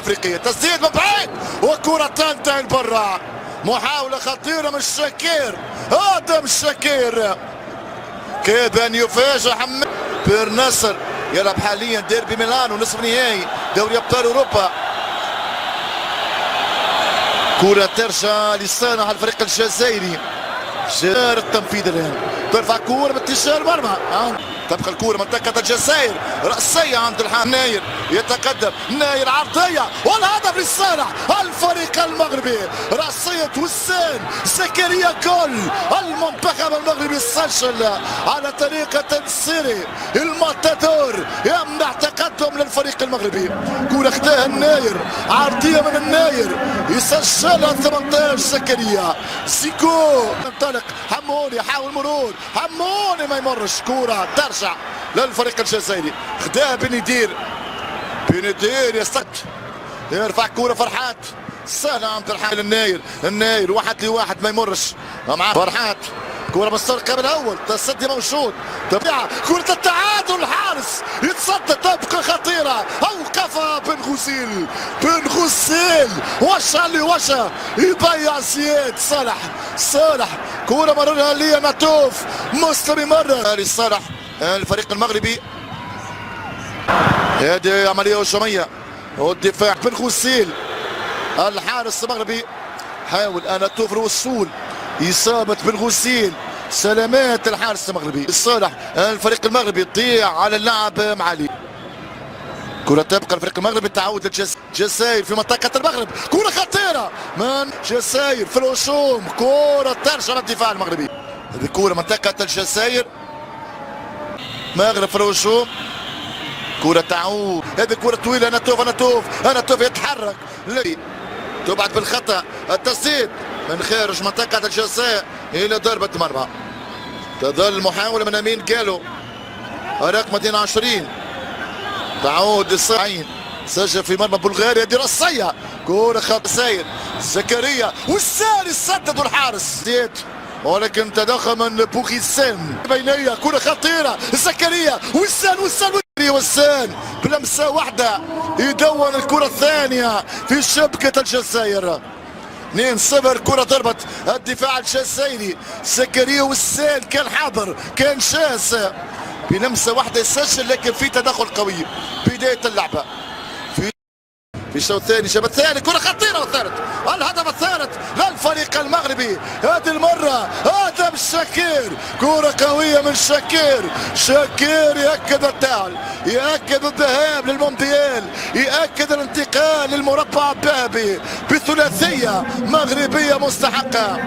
الافريقيه. تسديد من بعيد وكره تنتهي لبرا. محاوله خطيره من شاكير، ادم شاكير كاد ان يفاجئ حماد بير نصر. يلعب حاليا ديربي ميلانو نصف نهائي دوري ابطال اوروبا. كرة ترجع لصانع الفريق الجزائري. جار التنفيذ الان، ترفع كرة باتجاه المرمى. تبقى الكرة منطقة الجزائر، رأسية عند الحارس ناير، يتقدم ناير عرضية والهدف لصالح الفريق المغربي. رأسية وسام زكريا جول. المنتخب المغربي سجل على طريقة تنصيري الماتادور، يمنح تقدم للفريق المغربي. كرة اخذها الناير، عرضية من الناير يسجلها 18 زكريا. سيكو ينطلق، حموني يحاول مرور، حموني ما يمرش. كرة ترجع للفريق الجزائري، خداها بندير، بندير يستقط، يرفع كرة فرحات سهلة عند الحامل الناير. الناير 1-1 ما يمرش مع فرحات. كرة مسترقة بالأول، التصدي موجود، تبيعها كرة التعادل. الحارس يتصدى، تبقى خطيرة، أوقفها بن غسيل. بن غسيل وشها لوشها يضيع زياد صالح. كرة مررها لي ناتوف، مسلم يمرر لصالح الفريق المغربي. هذه عملية هجومية والدفاع. بن غسيل الحارس المغربي حاول ناتوف الوصول، إصابة بن غسيل. سلامات الحارس المغربي لصالح الفريق المغربي. تضيع على اللاعب معالي. كرة تبقى الفريق المغربي. تعود الجزائر في منطقة المغرب، كرة خطيرة من الجزائر في الهجوم. كرة ترجع للدفاع المغربي. هذه كرة منطقة الجزائر، مغرب في الهجوم. كرة تعود، هذه كرة طويلة. ناتوف يتحرك، تبعد بالخطأ. التسديد من خارج منطقة الجزاء إلى ضربة مرمى. تظل محاولة من أمين كالو رقم 22. تعود الصاعين، سجل في مرمى بلغاريا. دي رصية، كرة خط ساير زكريا والثاني سدد الحارس زياد، ولكن تدخل من بوغيسان بينية. كرة خطيرة زكريا والسان بلمسة واحدة يدون الكرة الثانية في شبكة الجزائر. 2-0. كرة ضربت الدفاع الجزائري. زكريا والسان كان حاضر، كان شاس بلمسة واحدة يسجل، لكن في تدخل قوي بداية اللعبة. في الشوط الثاني جاب الثاني، كرة خطيرة والثالث، الهدف الثالث للفريق المغربي. هذه المرة ادم شاكير، كرة قوية من شاكير يأكد التعال، يأكد الذهاب للمونديال، يأكد الانتقال للمربع الذهبي بثلاثية مغربية مستحقة.